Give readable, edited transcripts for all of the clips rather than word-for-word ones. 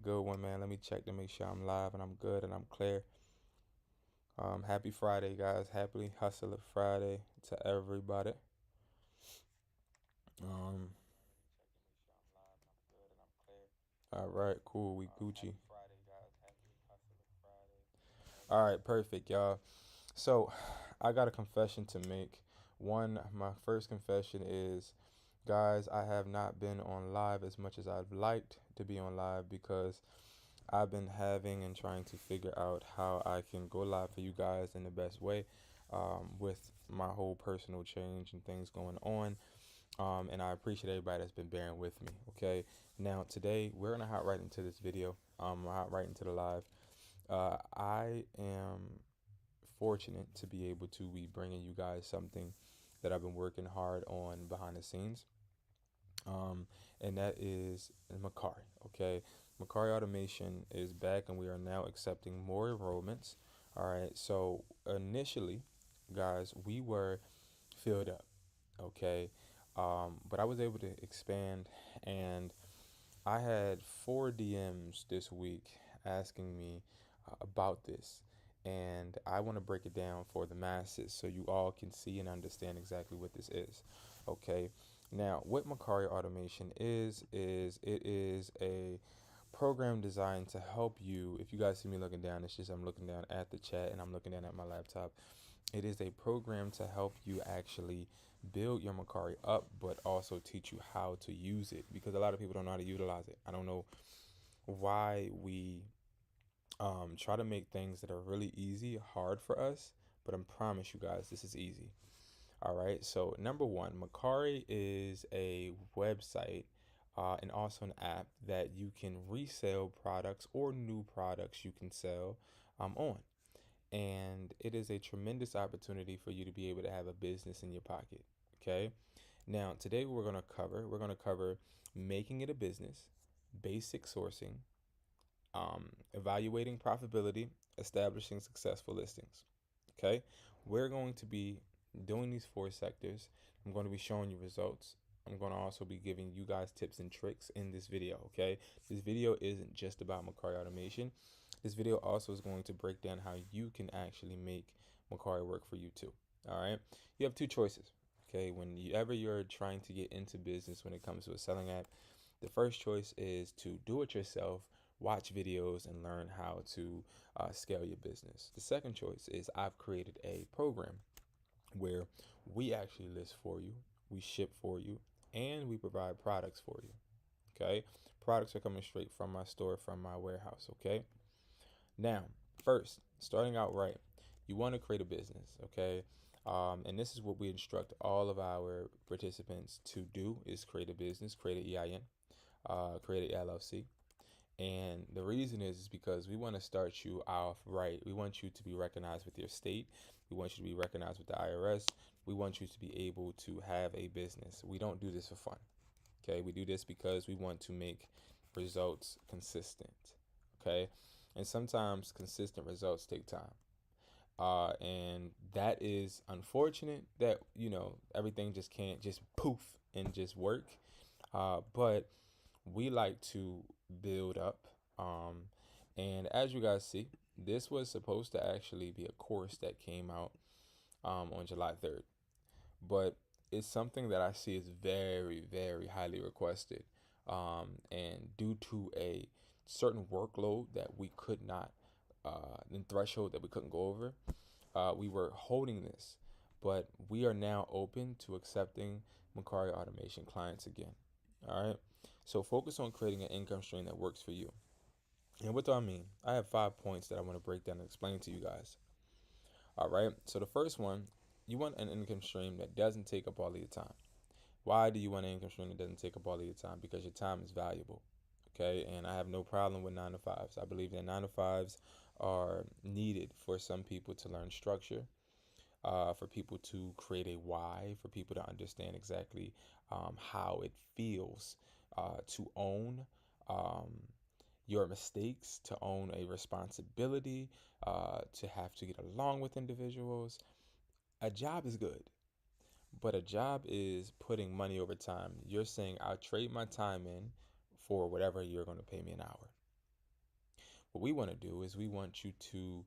Good one, man. Let me check to make sure I'm live and I'm good and I'm clear. Happy Friday, guys. Happily Hustler Friday to everybody. Um, all right, cool. We Gucci. All right, perfect, y'all. So, I got a confession to make. My first confession is, guys, I have not been on live as much as I'd liked to be on live because I've been having and trying to figure out how I can go live for you guys in the best way, with my whole personal change and things going on. And I appreciate everybody that's been bearing with me. Okay. Now, today we're going to hop right into this video. Hop right into the live. I am fortunate to be able to be bringing you guys something that I've been working hard on behind the scenes. Um, and that is Mercari. Okay, Mercari Automation is back, and we are now accepting more enrollments. All right, so initially, guys, we were filled up. Okay, but I was able to expand, and I had 4 DMs this week asking me about this, and I want to break it down for the masses so you all can see and understand exactly what this is. Okay, now what Macari Automation is it is a program designed to help you. If you guys see me looking down, it's just I'm looking down at the chat and I'm looking down at my laptop. It is a program to help you actually build your Macari up, but also teach you how to use it because a lot of people don't know how to utilize it. I don't know why we try to make things that are really easy hard for us, but I promise you guys this is easy. All right. So number one, Macari is a website and also an app that you can resell products or new products you can sell on. And it is a tremendous opportunity for you to be able to have a business in your pocket. Okay. Now, today we're going to cover making it a business, basic sourcing, evaluating profitability, establishing successful listings. Okay, we're going to be doing these 4 sectors. I'm going to be showing you results. I'm going to also be giving you guys tips and tricks in this video. Okay, this video isn't just about Macari automation. This video also is going to break down how you can actually make Macari work for you too. All right, you have 2 choices. Okay, whenever you're trying to get into business when it comes to a selling app, the first choice is to do it yourself, watch videos, and learn how to scale your business. The second choice is I've created a program where we actually list for you, we ship for you, and we provide products for you. Okay, products are coming straight from my store, from my warehouse. Okay, now, first, starting out right, you want to create a business. Okay, and this is what we instruct all of our participants to do: is create a business, create an EIN, create an LLC. And the reason is because we want to start you off right. We want you to be recognized with your state. We want you to be recognized with the IRS. We want you to be able to have a business. We don't do this for fun. Okay, we do this because we want to make results consistent. Okay, and sometimes consistent results take time. And that is unfortunate that everything just can't just poof and just work. But we like to build up. And as you guys see, this was supposed to actually be a course that came out on July 3rd. But it's something that I see is very, very highly requested. And due to a certain workload that we could not, the threshold that we couldn't go over, we were holding this. But we are now open to accepting Macari automation clients again. All right. So focus on creating an income stream that works for you. And what do I mean? I have 5 points that I want to break down and explain to you guys. All right. So the first one, you want an income stream that doesn't take up all of your time. Why do you want an income stream that doesn't take up all of your time? Because your time is valuable. Okay. And I have no problem with 9 to 5s. I believe that 9 to 5s are needed for some people to learn structure, for people to create a why, for people to understand exactly how it feels to own um, your mistakes, to own a responsibility, to have to get along with individuals. A job is good, but a job is putting money over time. You're saying, I'll trade my time in for whatever you're going to pay me an hour. what we want to do is we want you to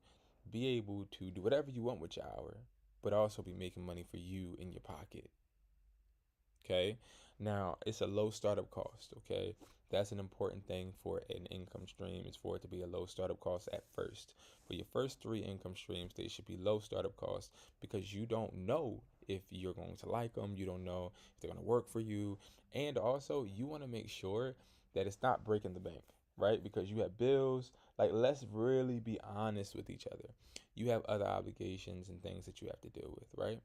be able to do whatever you want with your hour, but also be making money for you in your pocket. Okay. Now, it's a low startup cost. Okay. That's an important thing for an income stream, is for it to be a low startup cost at first. For your first three income streams, they should be low startup costs, because you don't know if you're going to like them. You don't know if they're going to work for you. And also, you want to make sure that it's not breaking the bank, right? Because you have bills. Like, let's really be honest with each other. You have other obligations and things that you have to deal with, right?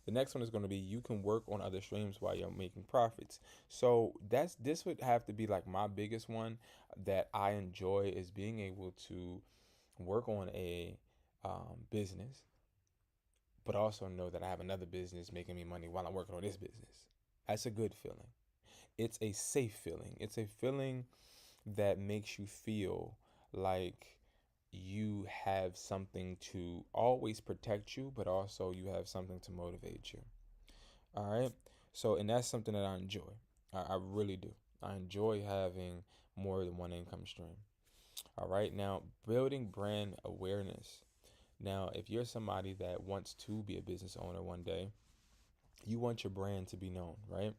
The next one is going to be, you can work on other streams while you're making profits. So this would have to be like my biggest one that I enjoy, is being able to work on a business, but also know that I have another business making me money while I'm working on this business. That's a good feeling. It's a safe feeling. It's a feeling that makes you feel like you have something to always protect you, but also you have something to motivate you. All right. So, and that's something that I enjoy. I really do. I enjoy having more than one income stream. All right. Now, building brand awareness. Now, if you're somebody that wants to be a business owner one day, you want your brand to be known, right?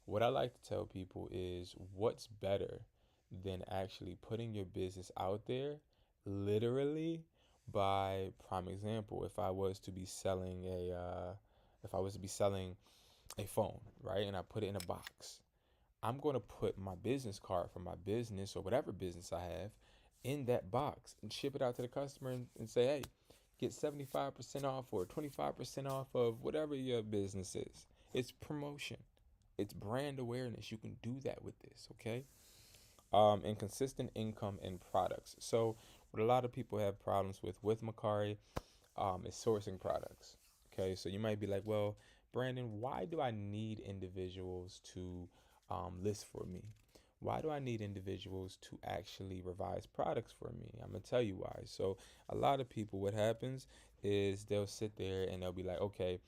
What I like to tell people is, what's better than actually putting your business out there, literally, by prime example, if I was to be selling a phone, right, and I put it in a box, I'm going to put my business card for my business or whatever business I have in that box and ship it out to the customer, and say, hey, get 75% off or 25% off of whatever your business is. It's promotion. It's brand awareness. You can do that with this, okay? And consistent income and products. So what a lot of people have problems with Mercari, is sourcing products. Okay, so you might be like, well, Brandon, why do I need individuals to list for me? Why do I need individuals to actually revise products for me? I'm gonna tell you why. So a lot of people, what happens is they'll sit there and they'll be like, okay,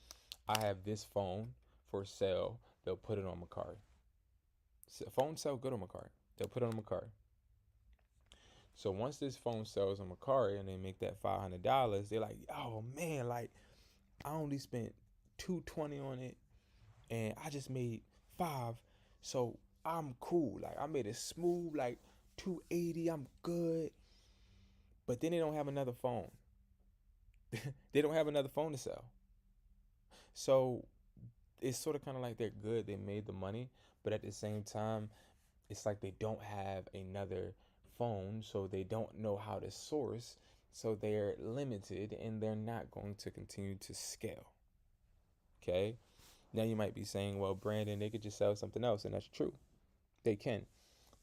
I have this phone for sale. They'll put it on Mercari. Phones sell good on Mercari. They'll put it on Mercari. So once this phone sells on Mercari and they make that $500, they're like, oh man, like I only spent $220 on it and I just made five. So I'm cool. Like I made it smooth, like 280, I'm good. But then they don't have another phone. They don't have another phone to sell. So it's sort of kind of like they're good, they made the money, but at the same time, it's like they don't have another phone, so they don't know how to source, so they're limited and they're not going to continue to scale. Okay. Now you might be saying, well, Brandon, they could just sell something else, and that's true. They can.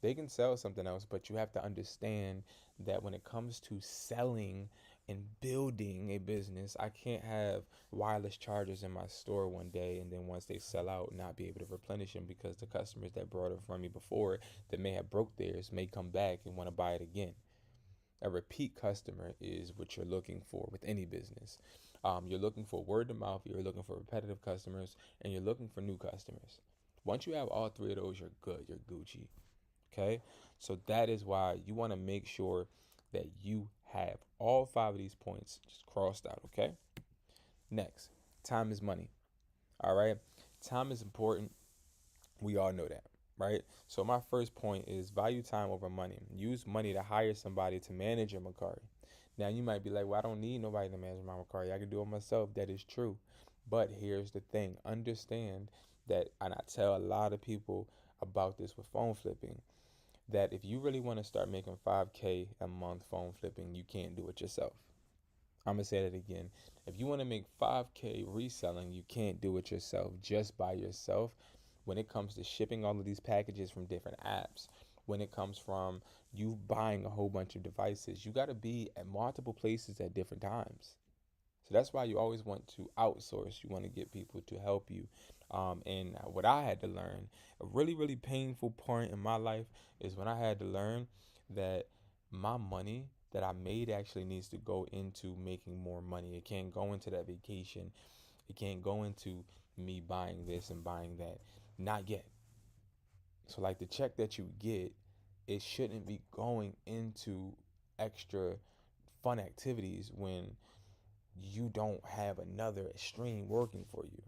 They can sell something else, but you have to understand that when it comes to selling and building a business, I can't have wireless chargers in my store one day and then once they sell out, not be able to replenish them, because the customers that brought it from me before that may have broke theirs may come back and want to buy it again. A repeat customer is what you're looking for with any business. You're looking for word of mouth, you're looking for repetitive customers, and you're looking for new customers. Once you have all three of those, you're good, you're Gucci. Okay, so that is why you want to make sure that you have all five of these points just crossed out. Okay, next, time is money. All right, time is important. We all know that, right? So my first point is value time over money. Use money to hire somebody to manage your Mercari. Now you might be like, well, I don't need nobody to manage my Mercari. I can do it myself. That is true. But here's the thing. Understand that, and I tell a lot of people about this with phone flipping, that if you really want to start making 5K a month phone flipping, you can't do it yourself. I'm going to say that again. If you want to make 5K reselling, you can't do it yourself just by yourself. When it comes to shipping all of these packages from different apps, when it comes from you buying a whole bunch of devices, you got to be at multiple places at different times. So that's why you always want to outsource. You want to get people to help you. And what I had to learn, a really, really painful point in my life, is when I had to learn that my money that I made actually needs to go into making more money. It can't go into that vacation. It can't go into me buying this and buying that. Not yet. So like the check that you get, it shouldn't be going into extra fun activities when you don't have another stream working for you.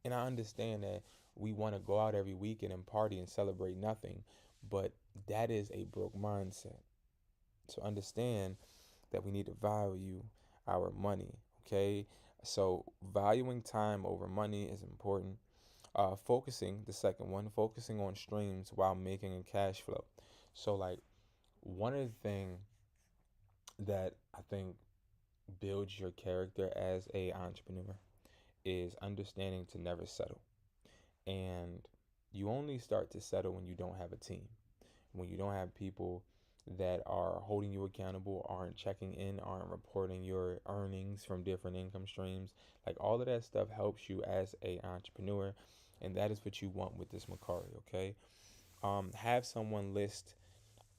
And I understand that we want to go out every weekend and party and celebrate nothing, but that is a broke mindset. So understand that we need to value our money, okay? So valuing time over money is important. Focusing, the second one, focusing on streams while making a cash flow. So like one of the things that I think builds your character as a entrepreneur is understanding to never settle. And you only start to settle when you don't have a team, when you don't have people that are holding you accountable, aren't checking in, aren't reporting your earnings from different income streams. Like all of that stuff helps you as a entrepreneur, and that is what you want with this Mercari, okay? Have someone list,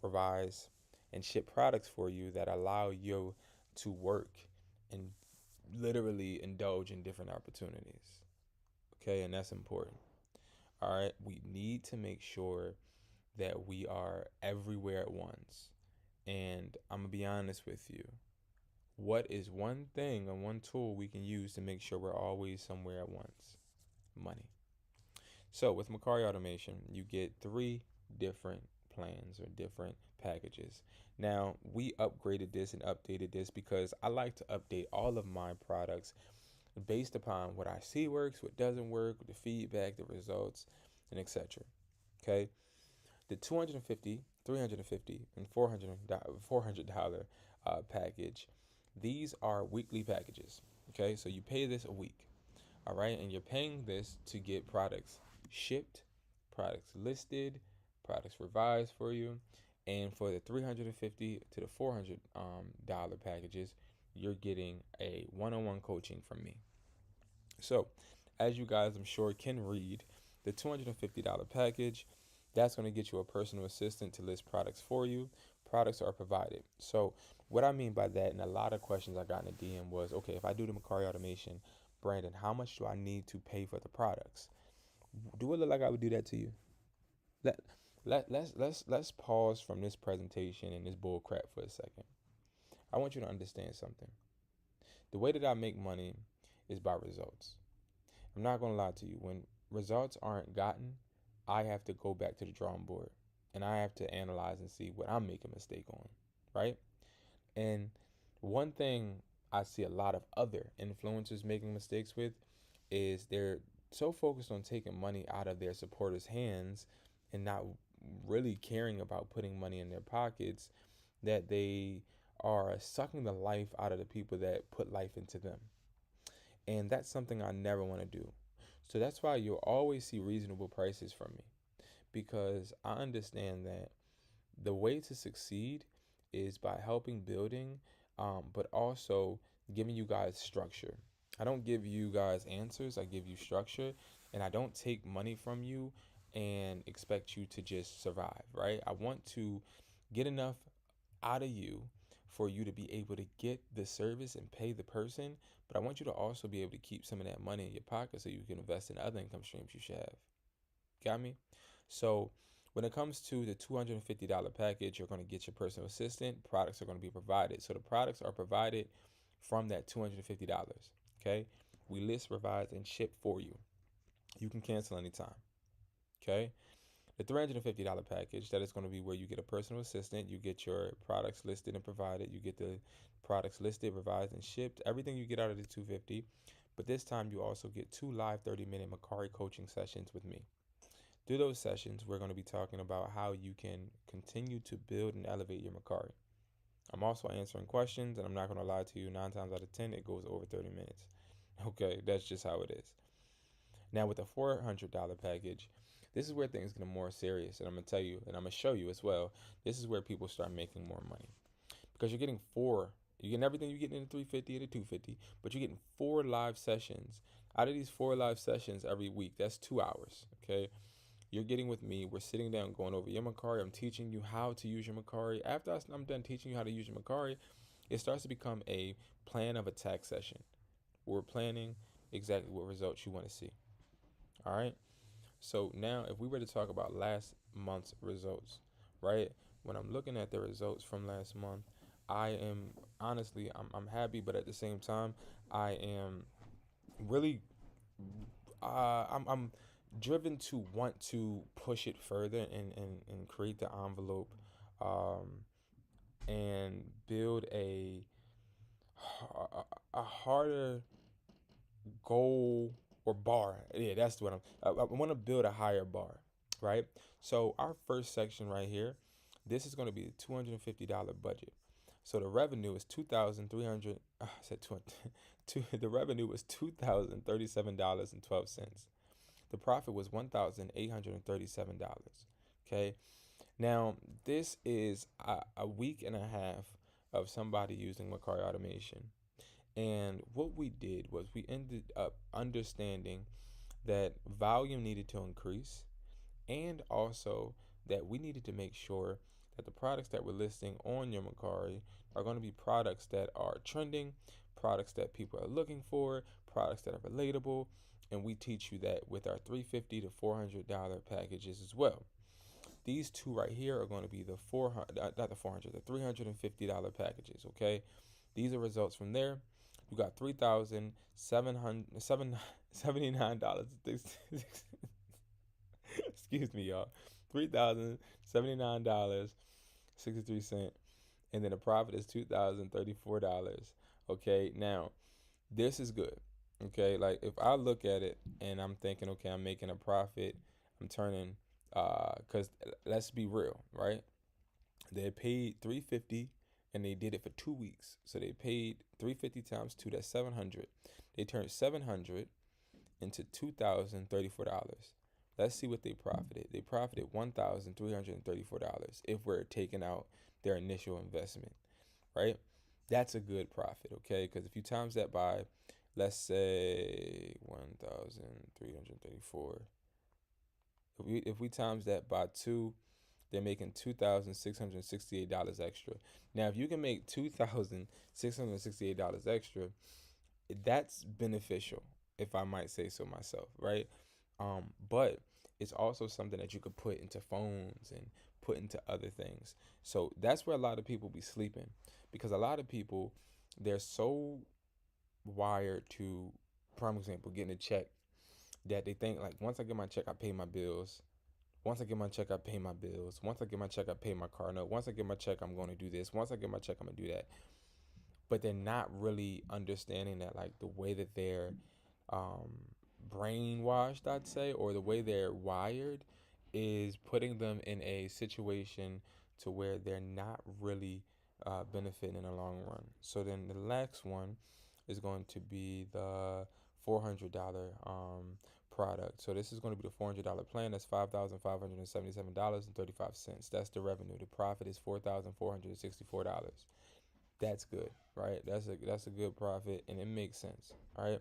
revise, and ship products for you that allow you to work and literally indulge in different opportunities, okay? And that's important. All right, we need to make sure that we are everywhere at once. And I'm gonna be honest with you. What is one thing and one tool we can use to make sure we're always somewhere at once? Money. So with Mercari Automation, you get three different plans or different packages. Now, we upgraded this and updated this because I like to update all of my products based upon what I see works, what doesn't work, the feedback, the results, and etc. Okay? The 250, 350, and $400 package, these are weekly packages. Okay, so you pay this a week. All right, and you're paying this to get products shipped, products listed, products revised for you. And for the 350 to the $400 packages, you're getting a one-on-one coaching from me. So, as you guys, I'm sure, can read, the $250 package, that's going to get you a personal assistant to list products for you. Products are provided. So, what I mean by that, and a lot of questions I got in the DM was, okay, if I do the Mercari automation, Brandon, how much do I need to pay for the products? Do it look like I would do that to you? Let let's pause from this presentation and this bull crap for a second. I want you to understand something. The way that I make money is by results. I'm not going to lie to you. When results aren't gotten, I have to go back to the drawing board and I have to analyze and see what I'm making a mistake on, right? And one thing I see a lot of other influencers making mistakes with is they're so focused on taking money out of their supporters' hands and not really caring about putting money in their pockets that they are sucking the life out of the people that put life into them. And that's something I never want to do. So that's why you'll always see reasonable prices from me, because I understand that the way to succeed is by helping building, but also giving you guys structure. I don't give you guys answers, I give you structure, and I don't take money from you and expect you to just survive, right? I want to get enough out of you for you to be able to get the service and pay the person, but I want you to also be able to keep some of that money in your pocket so you can invest in other income streams you should have. Got me? So when it comes to the $250 package, you're going to get your personal assistant. Products are going to be provided. So the products are provided from that $250. Okay? We list, revise, and ship for you. You can cancel anytime. Okay? The $350 package, that is going to be where you get a personal assistant, you get your products listed and provided, you get the products listed, revised, and shipped, everything you get out of the 250. But this time you also get 2 live 30-minute Mercari coaching sessions with me. Through those sessions, we're going to be talking about how you can continue to build and elevate your Mercari. I'm also answering questions, and I'm not going to lie to you, 9 times out of 10, it goes over 30 minutes. Okay, that's just how it is. Now, with the $400 package, this is where things get more serious, and I'm going to tell you, and I'm going to show you as well, this is where people start making more money. Because you're getting everything you get in the 350 or the 250, but you're getting 4 live sessions. Out of these 4 live sessions every week, that's 2 hours, okay? You're getting with me. We're sitting down going over your Mercari. I'm teaching you how to use your Mercari. After I'm done teaching you how to use your Mercari, it starts to become a plan of attack session. We're planning exactly what results you want to see. All right. So now if we were to talk about last month's results, right? when I'm looking at the results from last month, I am honestly, I'm happy, but at the same time, I am really I'm driven to want to push it further and create the envelope, um, and build a harder goal or bar. Yeah, that's what I want to build a higher bar, right? So our first section right here, this is going to be the $250 budget. So the revenue is 2,300. I said 200. The revenue was $2,037.12. The profit was $1,837. Okay. Now this is a week and a half of somebody using Mercari automation. And what we did was we ended up understanding that volume needed to increase, and also that we needed to make sure that the products that we're listing on your Mercari are going to be products that are trending, products that people are looking for, products that are relatable, and we teach you that with our $350 to $400 packages as well. These two right here are going to be the not the 400, the $350 packages. Okay, these are results from there. You got $3,779. Excuse me, y'all. $3,079.63, and then the profit is $2,034. Okay, now this is good. Okay, like if I look at it and I'm thinking, okay, I'm making a profit, I'm turning, cause let's be real, right? They paid 350 and they did it for 2 weeks. So they paid 350 times two, that's 700. They turned 700 into $2,034. Let's see what they profited. They profited $1,334 if we're taking out their initial investment, right? That's a good profit, okay? Because if you times that by, let's say 1,334, if we times that by two, they're making $2,668 extra. Now, if you can make $2,668 extra, that's beneficial, if I might say so myself, right? But it's also something that you could put into phones and put into other things. So that's where a lot of people be sleeping, because a lot of people, they're so wired to, prime example, getting a check, that they think like, once I get my check, I pay my bills. Once I get my check, I pay my bills. Once I get my check, I pay my car note. Once I get my check, I'm going to do this. Once I get my check, I'm going to do that. But they're not really understanding that, like, the way that they're um, brainwashed, I'd say, or the way they're wired is putting them in a situation to where they're not really benefiting in the long run. So then the next one is going to be the $400 product. So this is going to be the $400 plan. That's $5,577.35. That's the revenue. The profit is $4,464. That's good, right? That's a good profit, and it makes sense, right?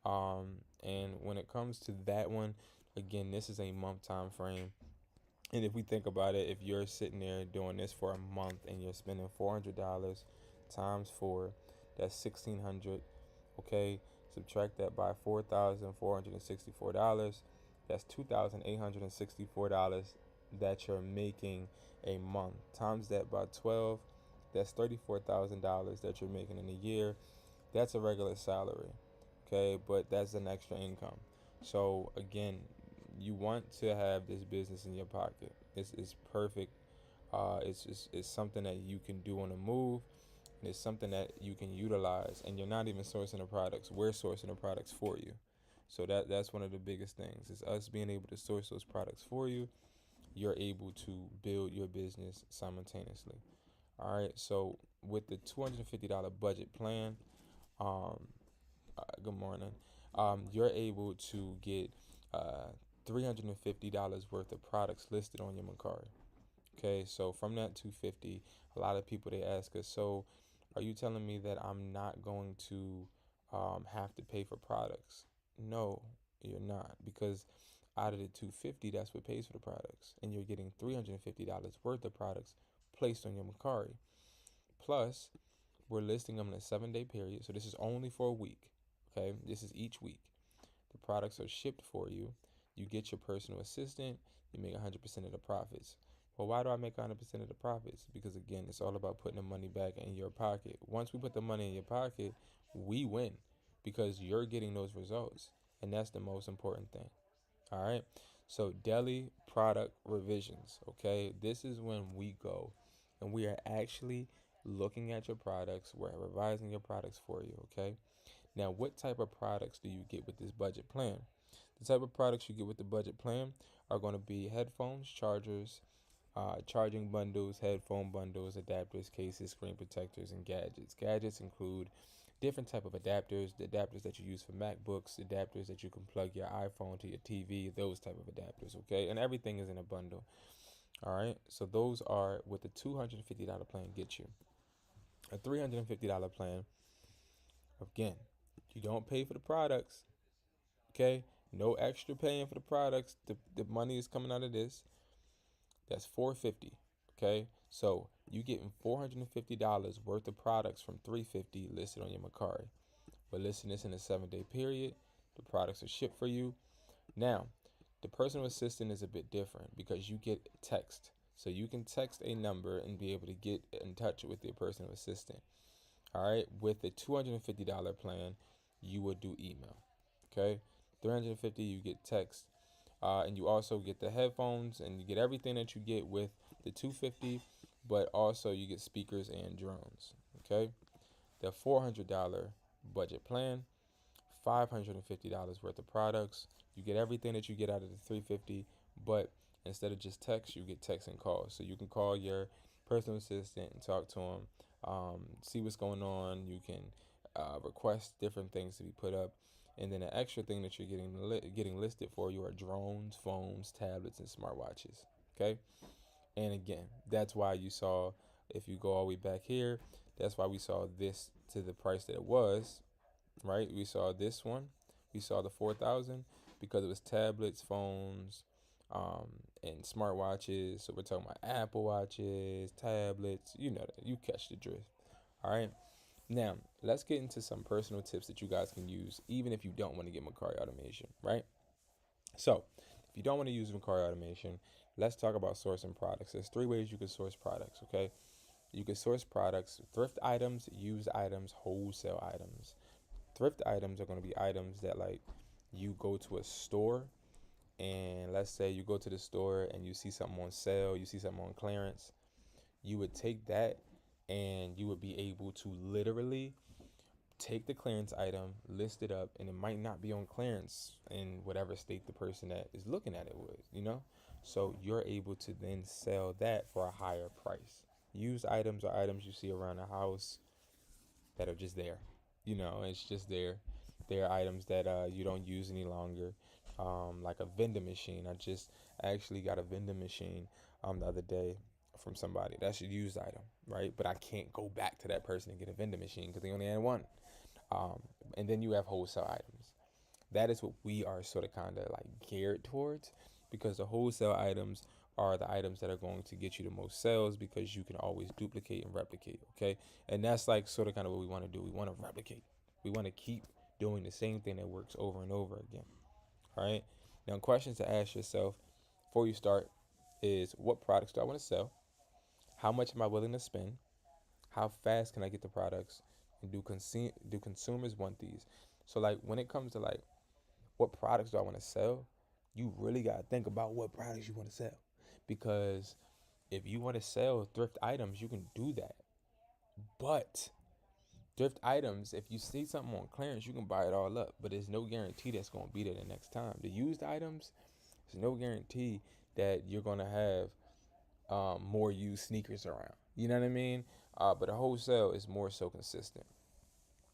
And when it comes to that one, again, this is a month time frame. And if we think about it, if you're sitting there doing this for a month and you're spending $400 times four, that's $1,600. Okay, subtract that by $4,464. That's $2,864 that you're making a month. Times that by 12, that's $34,000 that you're making in a year. That's a regular salary. Okay, but that's an extra income. So again, you want to have this business in your pocket. This is perfect. It's something that you can do on the move, and it's something that you can utilize. And you're not even sourcing the products. We're sourcing the products for you. So that's one of the biggest things, is us being able to source those products for you. You're able to build your business simultaneously. All right. So with the $250 budget plan, um, good morning. You're able to get $350 worth of products listed on your Mercari. Okay, so from that 250, a lot of people, they ask us, so are you telling me that I'm not going to have to pay for products? No, you're not, because out of the 250, that's what pays for the products, and you're getting $350 worth of products placed on your Mercari. Plus, we're listing them in a 7-day period, so this is only for a week. Okay, this is each week. The products are shipped for you. You get your personal assistant. You make 100% of the profits. Well, why do I make 100% of the profits? Because again, it's all about putting the money back in your pocket. Once we put the money in your pocket, we win because you're getting those results. And that's the most important thing. All right. So daily product revisions. Okay. This is when we go and we are actually looking at your products. We're revising your products for you. Okay. Now, what type of products do you get with this budget plan? The type of products you get with the budget plan are going to be headphones, chargers, charging bundles, headphone bundles, adapters, cases, screen protectors, and gadgets. Gadgets include different type of adapters, the adapters that you use for MacBooks, adapters that you can plug your iPhone to your TV, those type of adapters, okay? And everything is in a bundle. All right, so those are what the $250 plan gets you. A $350 plan, again, you don't pay for the products, okay? No extra paying for the products. The money is coming out of this. That's $450. Okay, so you getting $450 worth of products from $350 listed on your Mercari. But listing this in a 7-day period, the products are shipped for you. Now, the personal assistant is a bit different because you get text. So you can text a number and be able to get in touch with your personal assistant. All right, with the $250 plan, you would do email. Okay, $350 you get text, and you also get the headphones and you get everything that you get with the 250, but also you get speakers and drones. Okay, the $400 budget plan, $550 worth of products. You get everything that you get out of the 350, but instead of just text, you get text and calls. So you can call your personal assistant and talk to them, see what's going on. You can request different things to be put up. And then the extra thing that you're getting listed for you are drones, phones, tablets, and smartwatches. Okay. And again, that's why you saw, if you go all the way back here, that's why we saw this to the price that it was, right? We saw this one. We saw the 4,000 because it was tablets, phones, and smartwatches. So we're talking about Apple Watches, tablets. You know that. You catch the drift. All right. Now, let's get into some personal tips that you guys can use, even if you don't want to get Mercari automation, right? So, if you don't want to use Mercari automation, let's talk about sourcing products. There's 3 ways you can source products, okay? You can source products, thrift items, used items, wholesale items. Thrift items are going to be items that, like, you go to a store, and let's say you go to the store and you see something on sale, you see something on clearance. You would take that and you would be able to literally take the clearance item, list it up, and it might not be on clearance in whatever state the person that is looking at it would. So you're able to then sell that for a higher price. Used items are items you see around the house that are just there. It's just there. They're items that you don't use any longer. Like a vending machine. I actually got a vending machine the other day from somebody. That's a used item, right? But I can't go back to that person and get a vending machine because they only had one. And then you have wholesale items. That is what we are sort of kind of like geared towards, because the wholesale items are the items that are going to get you the most sales because you can always duplicate and replicate. Okay. And that's like sort of kind of what we want to do. We want to replicate. We want to keep doing the same thing that works over and over again. All right. Now, questions to ask yourself before you start is, what products do I want to sell? How much am I willing to spend? How fast can I get the products? And do consumers want these? So like when it comes to like what products do I want to sell, you really got to think about what products you want to sell. Because if you want to sell thrift items, you can do that. But thrift items, if you see something on clearance, you can buy it all up. But there's no guarantee that's going to be there the next time. The used items, there's no guarantee that you're going to have more used sneakers around. You know what I mean? But a wholesale is more so consistent.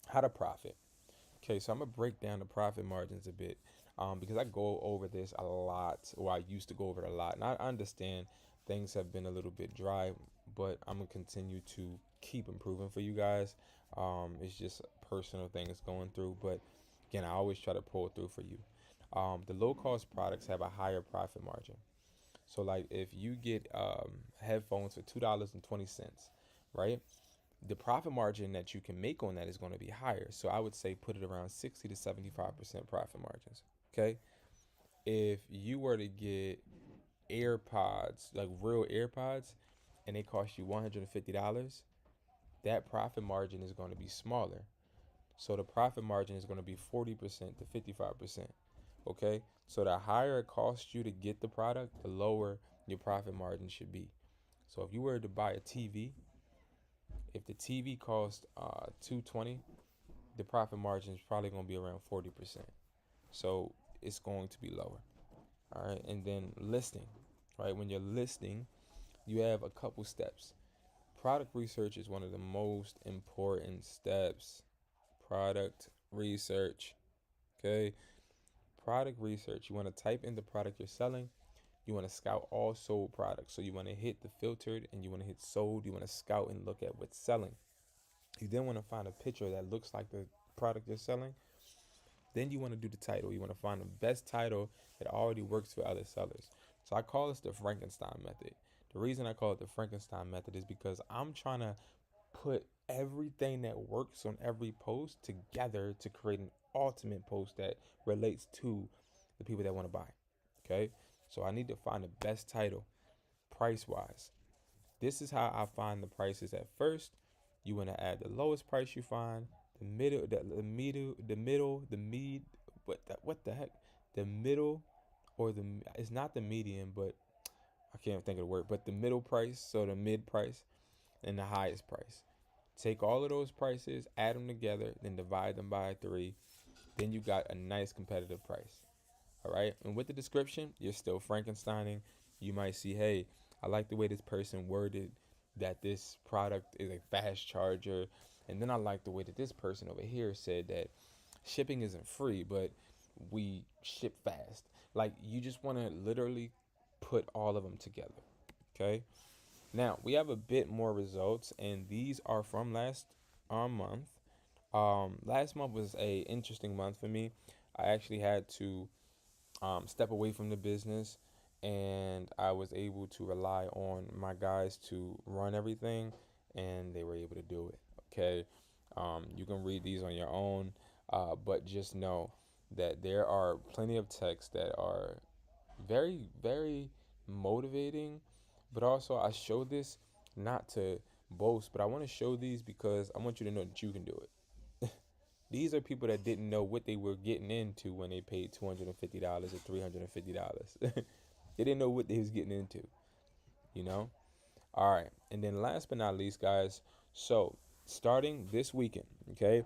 How to profit. Okay, so I'm going to break down the profit margins a bit, because I go over this a lot, or I used to go over it a lot. And I understand things have been a little bit dry, but I'm going to continue to keep improving for you guys. It's just personal things going through. But again, I always try to pull through for you. The low cost products have a higher profit margin. So like if you get headphones for $2.20, right? The profit margin that you can make on that is going to be higher. So I would say put it around 60 to 75% profit margins. Okay. If you were to get AirPods, like real AirPods, and they cost you $150, that profit margin is going to be smaller. So the profit margin is going to be 40% to 55%. Okay? So the higher it costs you to get the product, the lower your profit margin should be. So if you were to buy a TV, if the TV costs 220, the profit margin is probably going to be around 40%. So it's going to be lower. All right? And then listing, right? When you're listing, you have a couple steps. Product research is one of the most important steps. Product research. Okay? Product research. You want to type in the product you're selling. You want to scout all sold products. So you want to hit the filtered and you want to hit sold. You want to scout and look at what's selling. You then want to find a picture that looks like the product you're selling. Then you want to do the title. You want to find the best title that already works for other sellers. So I call this the Frankenstein method. The reason I call it the Frankenstein method is because I'm trying to put everything that works on every post together to create an ultimate post that relates to the people that want to buy. Okay? So I need to find the best title price wise. This is how I find the prices at first. You want to add the lowest price you find, the middle, the mid, what the heck? The middle or it's not the median, but I can't think of the word, but the middle price, so the mid price and the highest price. Take all of those prices, add them together, then divide them by 3. Then you got a nice competitive price. All right. And with the description, you're still Frankensteining. You might see, hey, I like the way this person worded that this product is a fast charger. And then I like the way that this person over here said that shipping isn't free, but we ship fast. Like, you just want to literally put all of them together. Okay. Now, we have a bit more results, and these are from last month. Last month was a interesting month for me. I actually had to step away from the business, and I was able to rely on my guys to run everything, and they were able to do it. Okay, you can read these on your own, but just know that there are plenty of texts that are very, very motivating. But also, I show this not to boast, but I want to show these because I want you to know that you can do it. These are people that didn't know what they were getting into when they paid $250 or $350. They didn't know what they was getting into, you know? All right. And then last but not least, guys, so starting this weekend, okay,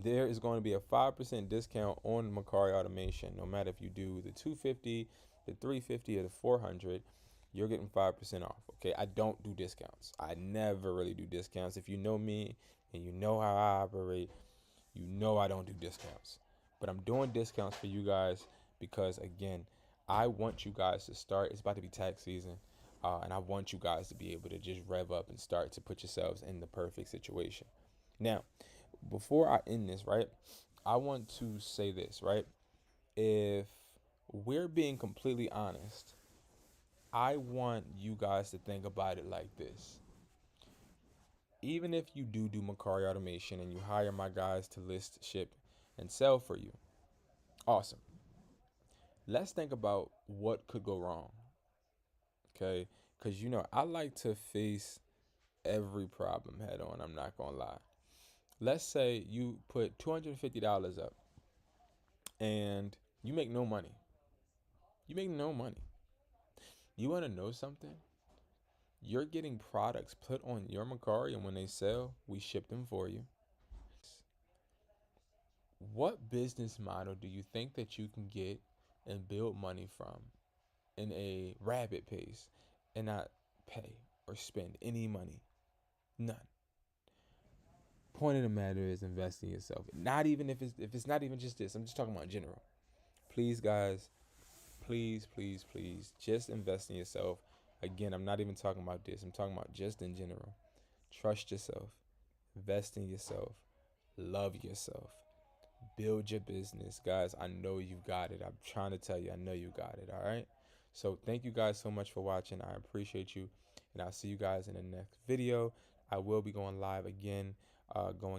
there is going to be a 5% discount on Mercari automation. No matter if you do the 250, the 350, or the 400, you're getting 5% off. Okay, I don't do discounts. I never really do discounts. If you know me and you know how I operate, you know I don't do discounts. But I'm doing discounts for you guys because, again, I want you guys to start. It's about to be tax season, and I want you guys to be able to just rev up and start to put yourselves in the perfect situation. Now, before I end this, right, I want to say this, right? If we're being completely honest, I want you guys to think about it like this. Even if you do Mercari automation and you hire my guys to list, ship, and sell for you, awesome. Let's think about what could go wrong, okay? Because, I like to face every problem head on. I'm not going to lie. Let's say you put $250 up and you make no money. You make no money. You want to know something? You're getting products put on your Mercari, and when they sell, we ship them for you. What business model do you think that you can get and build money from in a rapid pace and not pay or spend any money? None. Point of the matter is invest in yourself. Not even if it's not even just this. I'm just talking about in general. Please, guys, please, please, please, just invest in yourself. Again, I'm not even talking about this. I'm talking about just in general. Trust yourself. Invest in yourself. Love yourself. Build your business. Guys, I know you got it. I'm trying to tell you, I know you got it. All right. So thank you guys so much for watching. I appreciate you. And I'll see you guys in the next video. I will be going live again, going